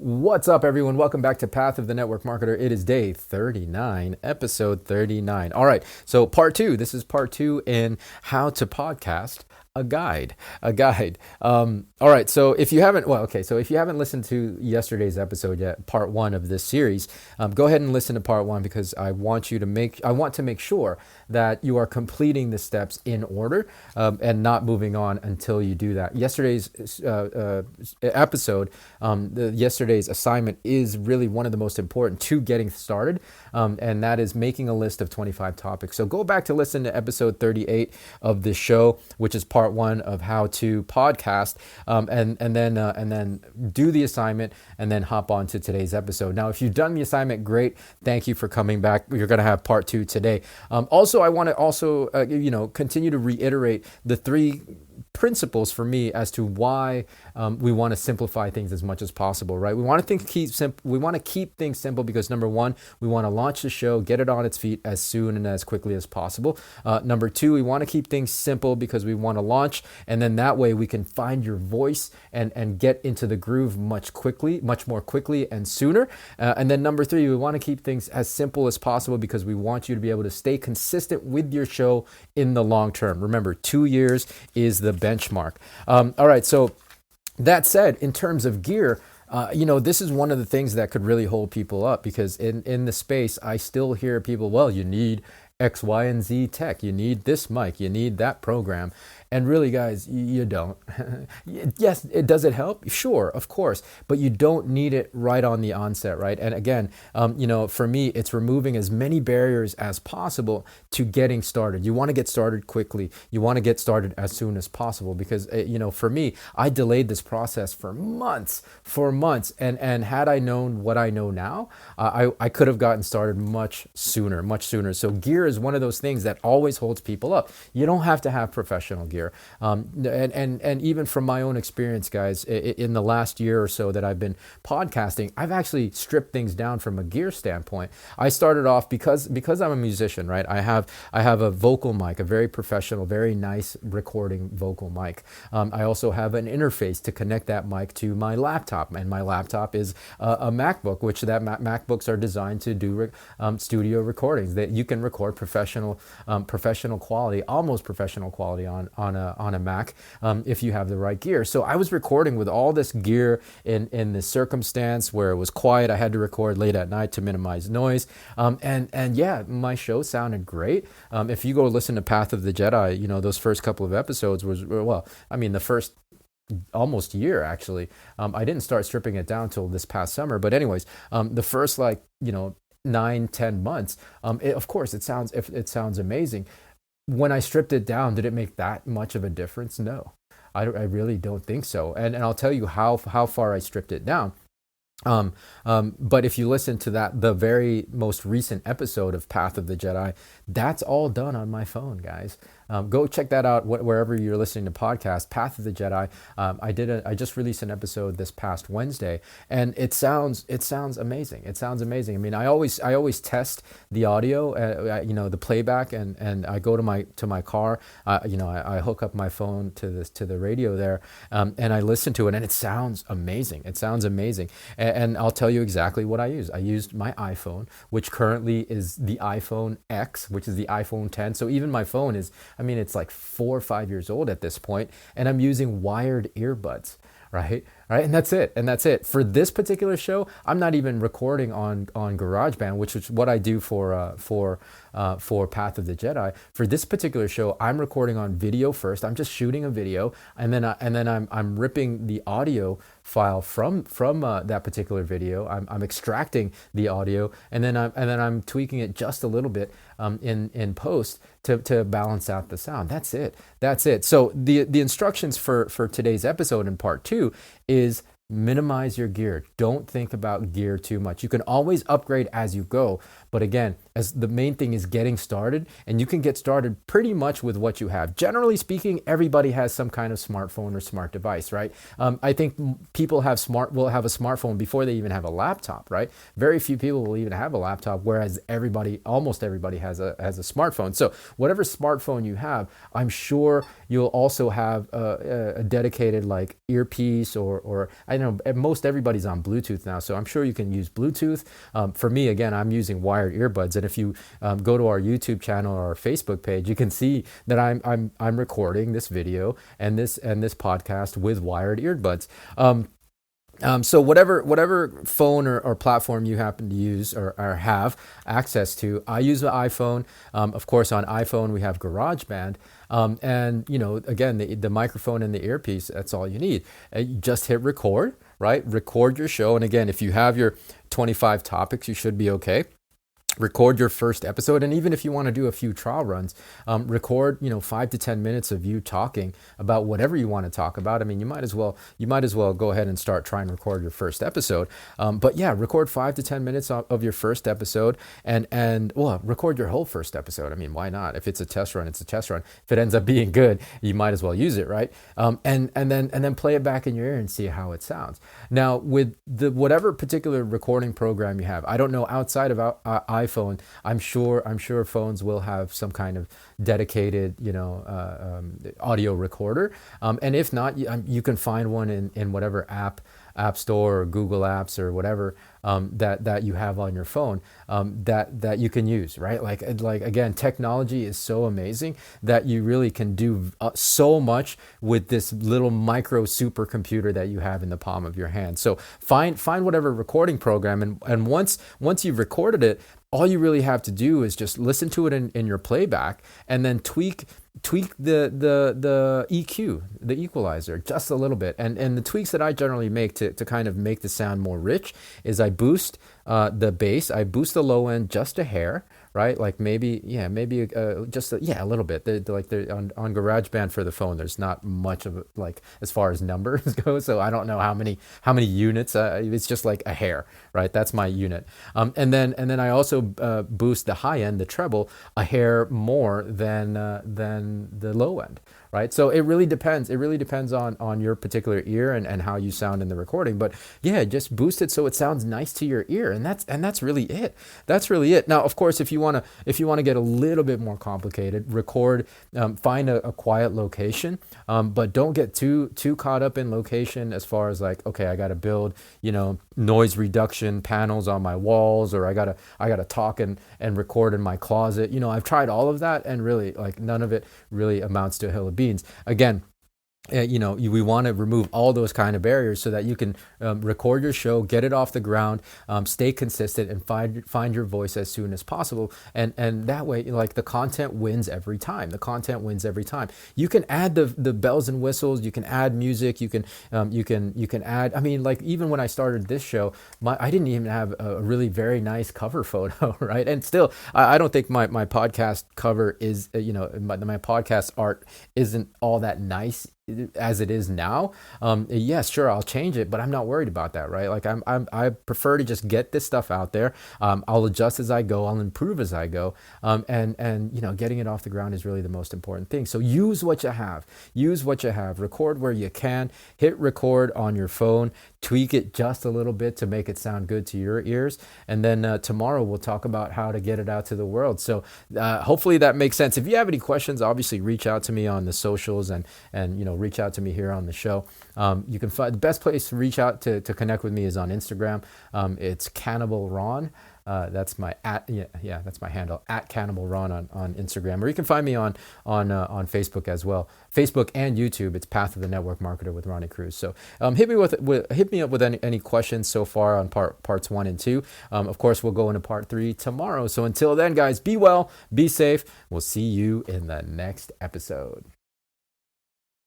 What's up, everyone? Welcome back to Path of the Network Marketer. It is day 39, episode 39. All right, so part two. This is part two in how to podcast a guide. All right, so if you haven't, if you haven't listened to yesterday's episode yet, part one of this series, go ahead and listen to part one because I want to make sure that you are completing the steps in order and not moving on until you do that. Yesterday's episode, yesterday's assignment is really one of the most important to getting started, and that is making a list of 25 topics. So go back to listen to episode 38 of this show, which is part one of how to podcast, and then do the assignment and then hop on to today's episode. Now, if you've done the assignment, great. Thank you for coming back. You're going to have part two today. Also, I want to continue to reiterate the three principles for me as to why we want to simplify things as much as possible, right? We want to keep things simple because number one, we want to launch the show, get it on its feet as soon and as quickly as possible. Number two, we want to keep things simple because we want to launch, and then that way we can find your voice and get into the groove much more quickly and sooner. And then number three, we want to keep things as simple as possible because we want you to be able to stay consistent with your show in the long term. Remember, 2 years is the benchmark. All right, so that said, in terms of gear, this is one of the things that could really hold people up because in the space, I still hear people, well, you need X, Y, and Z tech. You need this mic. You need that program. And really, guys, you don't. Yes, does it help? Sure, of course. But you don't need it right on the onset, right? And again, for me, it's removing as many barriers as possible to getting started. You want to get started quickly. You want to get started as soon as possible because, for me, I delayed this process for months. And had I known what I know now, I could have gotten started much sooner. So gear is one of those things that always holds people up. You don't have to have professional gear. And even from my own experience, guys, in the last year or so that I've been podcasting, I've actually stripped things down from a gear standpoint. I started off because I'm a musician, right? I have a vocal mic, a very professional, very nice recording vocal mic. I also have an interface to connect that mic to my laptop, and my laptop is a MacBook, which MacBooks are designed to do studio recordings. That you can record professional quality, almost professional quality on a Mac if you have the right gear. So I was recording with all this gear in this circumstance where it was quiet. I had to record late at night to minimize noise. And yeah, my show sounded great. If you go listen to Path of the Jedi, those first couple of episodes the first almost year actually. I didn't start stripping it down till this past summer. But anyways, the first 9-10 months, of course it sounds amazing. When I stripped it down, did it make that much of a difference? No, I really don't think so. And I'll tell you how far I stripped it down. But if you listen to the very most recent episode of Path of the Jedi, that's all done on my phone, guys. Go check that out wherever you're listening to podcasts. Path of the Jedi. I just released an episode this past Wednesday, and it sounds amazing. It sounds amazing. I mean, I always test the audio, the playback, and I go to my car. I hook up my phone to the radio there, and I listen to it, and it sounds amazing. And I'll tell you exactly what I use. I used my iPhone, which currently is the iPhone X, which is the iPhone 10. So even my phone is, it's like 4 or 5 years old at this point, and I'm using wired earbuds, right? And that's it. For this particular show, I'm not even recording on GarageBand, which is what I do for Path of the Jedi. For this particular show, I'm recording on video first. I'm just shooting a video, and then I'm ripping the audio file from that particular video. I'm extracting the audio, and then I'm tweaking it just a little bit in post to balance out the sound. That's it. So the instructions for today's episode in part two is minimize your gear. Don't think about gear too much. You can always upgrade as you go, but again, as the main thing is getting started, and you can get started pretty much with what you have. Generally speaking, everybody has some kind of smartphone or smart device, right? I think people will have a smartphone before they even have a laptop, right? Very few people will even have a laptop, whereas almost everybody has a smartphone. So whatever smartphone you have, I'm sure you'll also have a dedicated like earpiece or I know most everybody's on Bluetooth now, so I'm sure you can use Bluetooth. For me, again, I'm using wired earbuds, and if you go to our YouTube channel or our Facebook page, you can see that I'm recording this video and this podcast with wired earbuds. So whatever phone or platform you happen to use or have access to, I use the iPhone. Of course, on iPhone we have GarageBand, and again the microphone and the earpiece. That's all you need. You just hit record, right? Record your show, and again, if you have your 25 topics, you should be okay. Record your first episode, and even if you want to do a few trial runs, record 5 to 10 minutes of you talking about whatever you want to talk about. I mean, you might as well go ahead and start trying to record your first episode. But yeah, record 5 to 10 minutes of your first episode, and well, record your whole first episode. I mean, why not? If it's a test run, it's a test run. If it ends up being good, you might as well use it, right? And then play it back in your ear and see how it sounds. Now, with the whatever particular recording program you have, I don't know outside of iPhone, I'm sure phones will have some kind of dedicated audio recorder, and if not, you can find one in whatever app store or Google Apps or whatever that you have on your phone, that you can use, right? Like again, technology is so amazing that you really can do so much with this little micro supercomputer that you have in the palm of your hand. So find whatever recording program, and once you've recorded it, all you really have to do is just listen to it in your playback, and then tweak the EQ, the equalizer, just a little bit. And the tweaks that I generally make to kind of make the sound more rich is I boost the bass, I boost the low end just a hair, right? Like maybe just a little bit. On GarageBand for the phone, there's not much of like as far as numbers go, so I don't know how many units. It's just like a hair, right? That's my unit. And then I also boost the high end, the treble, a hair more than the low end, right? So it really depends. It really depends on your particular ear and how you sound in the recording. But yeah, just boost it so it sounds nice to your ear, and that's really it. That's really it. Now, of course, if you want to get a little bit more complicated, record, find a quiet location, but don't get too caught up in location as far as like, okay, I got to build noise reduction panels on my walls, or I gotta talk and record in my closet. I've tried all of that, and really, like, none of it really amounts to a hill of beans. Again, we want to remove all those kind of barriers so that you can record your show, get it off the ground, stay consistent, and find your voice as soon as possible. And that way, like, the content wins every time. You can add the bells and whistles. You can add music. You can add. I mean, like, even when I started this show, I didn't even have a really very nice cover photo, right? And still, I don't think my podcast cover is my podcast art isn't all that nice as it is now. Yes, sure, I'll change it, but I'm not worried about that, right? Like, I prefer to just get this stuff out there. I'll adjust as I go. I'll improve as I go. And getting it off the ground is really the most important thing. So use what you have. Record where you can. Hit record on your phone. Tweak it just a little bit to make it sound good to your ears. And then tomorrow we'll talk about how to get it out to the world. So hopefully that makes sense. If you have any questions, obviously reach out to me on the socials and reach out to me here on the show. You can find the best place to reach out to connect with me is on Instagram. It's Cannibal Ron. That's my that's my handle, @Cannibal Ron on Instagram. Or you can find me on Facebook as well. Facebook and YouTube. It's Path of the Network Marketer with Ronnie Cruz. So hit me up with any questions so far on parts 1 and 2. Of course, we'll go into part 3 tomorrow. So until then, guys, be well, be safe. We'll see you in the next episode.